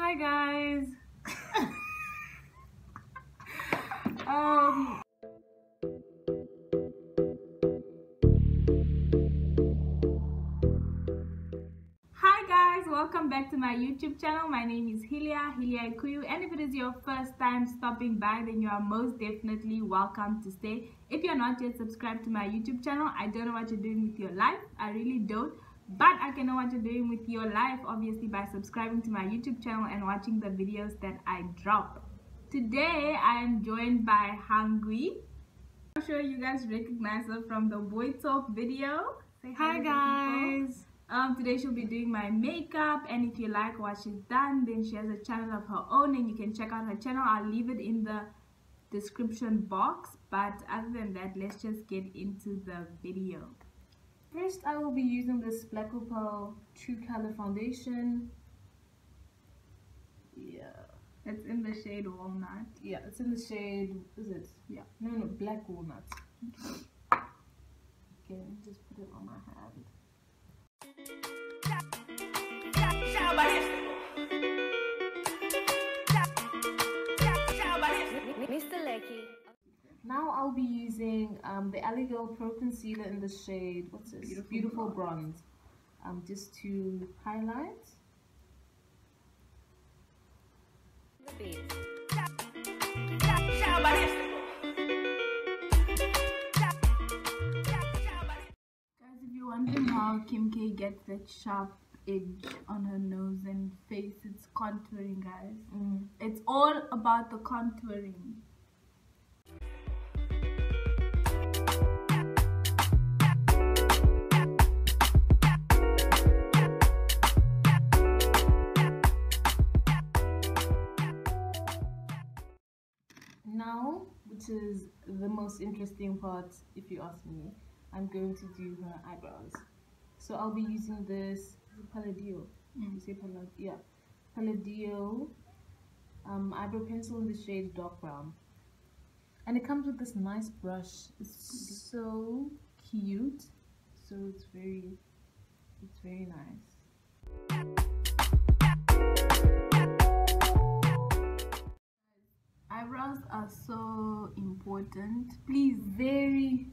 Hi guys. Hi guys, welcome back to my YouTube channel. My name is Hilya Iikuyu, and if it is your first time stopping by, then you are most definitely welcome to stay. If you're not yet subscribed to my YouTube channel, I don't know what you're doing with your life. I really don't. But I can know what you're doing with your life, obviously, by subscribing to my YouTube channel and watching the videos that I drop. Today, I am joined by Hangwi. I'm sure you guys recognize her from the Boy Talk video. Say hi guys. Today she'll be doing my makeup, and if you like what she's done, then she has a channel of her own and you can check out her channel. I'll leave it in the description box. But other than that, let's just get into the video. First, I will be using this Black Opal True Color Foundation. Yeah. It's in the shade Walnut. Yeah, it's in the shade, is it? Yeah. No, Black Walnut. Okay, let me just put it on my hand. Mr. Lecky. Now I'll be using the Eyebrow Pro Concealer in the shade, what's this? Beautiful Bronze. Just to highlight. The beat. Guys, if you're wondering how Kim K gets that sharp edge on her nose and face, it's contouring, guys. It's all about the contouring. Now, which is the most interesting part, if you ask me, I'm going to do her eyebrows. So I'll be using this Palladio. You say Palladio? Yeah, Palladio eyebrow pencil in the shade dark brown, and it comes with this nice brush. It's so cute. So it's very nice. Eyebrows are so important. Please, Very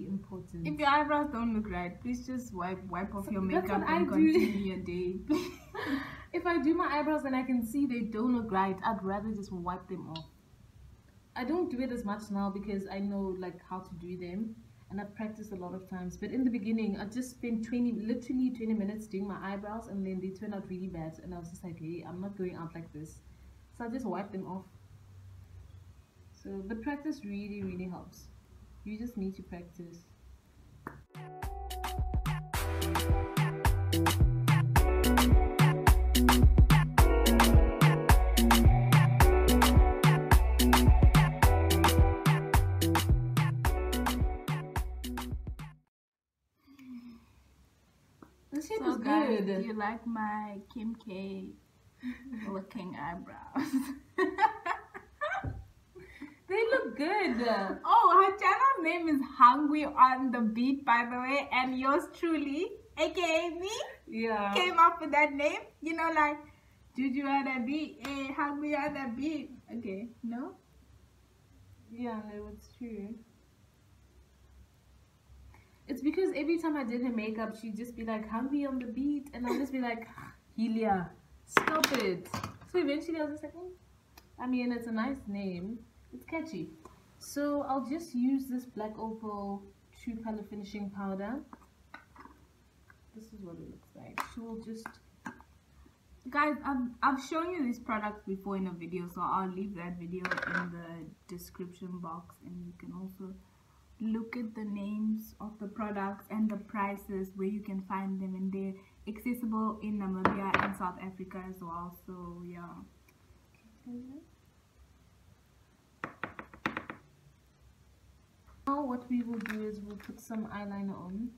important. if your eyebrows don't look right, please just wipe off your That's makeup what I and do. continue your day. If I do my eyebrows and I can see they don't look right, I'd rather just wipe them off. I don't do it as much now because I know like how to do them, and I've practiced a lot of times. But in the beginning, I just spent literally 20 minutes doing my eyebrows, and then they turned out really bad, and I was just like, hey, I'm not going out like this. So I just wipe them off. So, but practice really helps. You just need to practice. This shape So is guys, good. do you like my Kim K looking eyebrows? They look good. Oh, her channel's name is Hangwi on the Beat, by the way, and yours truly, aka me, Yeah. came up with that name. You know, like Juju on the beat, hey, Hangwi on the beat. Okay, no? Yeah, no, it's true. It's because every time I did her makeup, she'd just be like, Hungry on the beat, and I'll just be like, Hilya, stop it. So eventually I was just like, I mean, it's a nice name. It's catchy. So I'll just use this Black Opal True Color Finishing Powder. This is what it looks like. She will just... Guys, I've shown you these products before in a video, so I'll leave that video in the description box, and you can also look at the names of the products and the prices where you can find them, and they're accessible in Namibia and South Africa as well. So yeah. Now what we will do is we'll put some eyeliner on.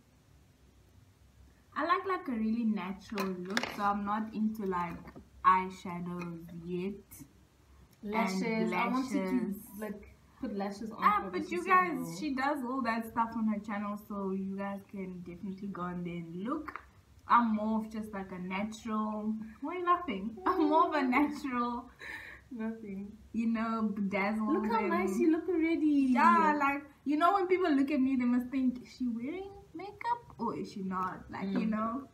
I like a really natural look, so I'm not into like eyeshadows yet. Lashes. I want you to lashes. like put lashes on. But you guys, she does all that stuff on her channel, so you guys can definitely go on there and look. I'm more of just like a natural. Why are you laughing? I'm more of a natural, Nothing. you know, bedazzled. Look how and- nice you look already. Yeah, like, you know, when people look at me, they must think, is she wearing makeup or is she not? Like, you know,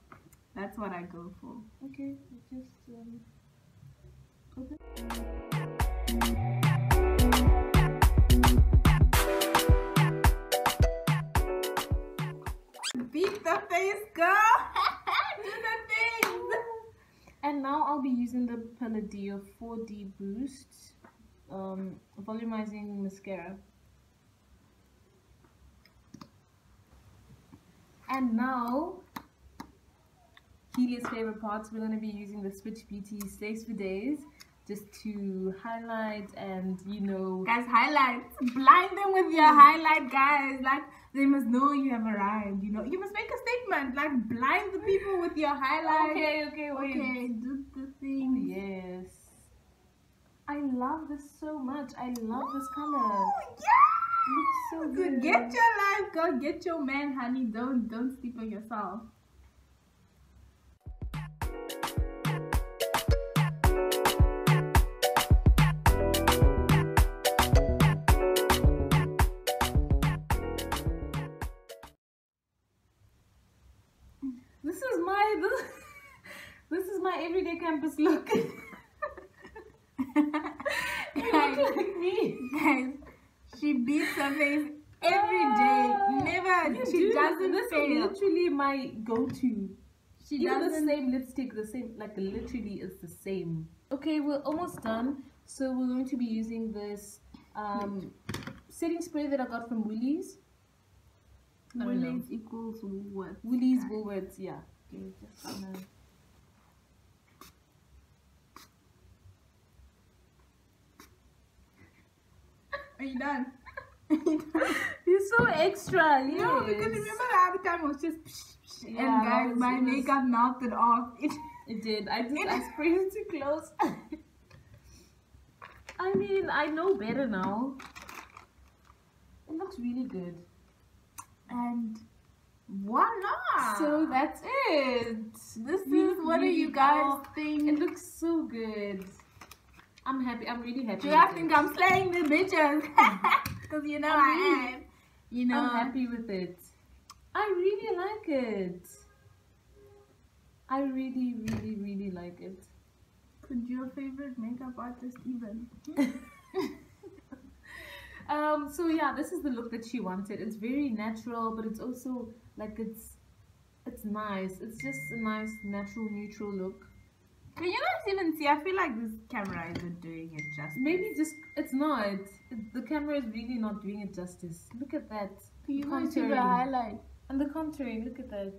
that's what I go for. Okay, just open. Beat the face, girl. Do the things. And now I'll be using the Palladio 4D Boost volumizing mascara. And now, Hilya's favorite parts, we're going to be using the Switch Beauty Stays for Days just to highlight and, you know... Guys, highlights. Blind them with your highlight, guys. Like, they must know you have arrived, you know. You must make a statement. Like, blind the people with your highlight. Okay, wait. Okay, do the thing. Yes. I love this so much. I love this color. Yeah! Looks so good. Get your life, girl. Get your man, honey. Don't sleep on yourself. This is my everyday campus look. You Guys, look like me. guys, she beats her face every day. Never. She doesn't This fail. is literally my go-to. She Even the doesn't. same lipstick, the same, like literally it's the same. Okay, we're almost done. So we're going to be using this setting spray that I got from Woolies. I don't know. Woolies equals what? Woolies, Woolworths, yeah. Okay, just gonna... Are you done? Are you done? You're so extra, yes. No, because remember the other time it was just Yeah, and guys, my it was- makeup melted off. It did. I sprayed it too close. I mean, I know better now. It looks really good. And voila! So that's it. This is what do you guys think? It looks so good. I'm happy. I'm really happy. Do with I it. think I'm slaying the bitches? Because you know I am. You know. I'm happy with it. I really like it. I really, really, really like it. Could your favorite makeup artist even? So yeah, this is the look that she wanted. It's very natural, but it's also like it's nice. It's just a nice, natural, neutral look. Can you guys even see? I feel like this camera isn't doing it justice. Maybe just it's not. The camera is really not doing it justice. Look at that. Can you guys see the Contouring. highlight? And the contouring. Look at that.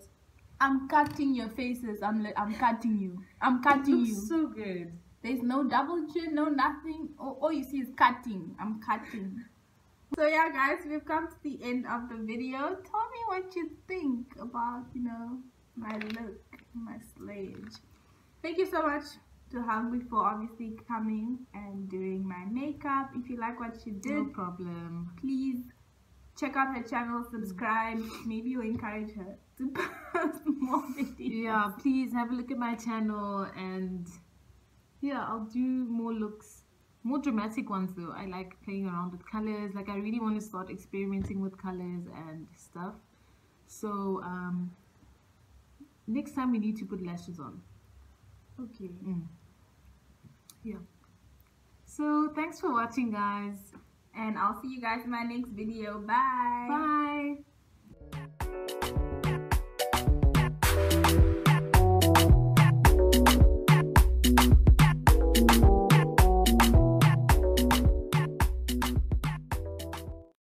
I'm cutting your faces. I'm cutting you. I'm cutting you. Looks so good. There's no double chin, no nothing. All you see is cutting. I'm cutting. So yeah, guys, we've come to the end of the video. Tell me what you think about, you know, my look, my slayage. Thank you so much to Hangwi for obviously coming and doing my makeup. If you like what she did, No problem. please check out her channel, subscribe. Maybe you'll encourage her to post more videos. Yeah, please have a look at my channel, and yeah, I'll do more looks, more dramatic ones though. I like playing around with colors. Like I really want to start experimenting with colors and stuff. So next time we need to put lashes on. Okay. Yeah. So thanks for watching, guys. And I'll see you guys in my next video. Bye. Bye.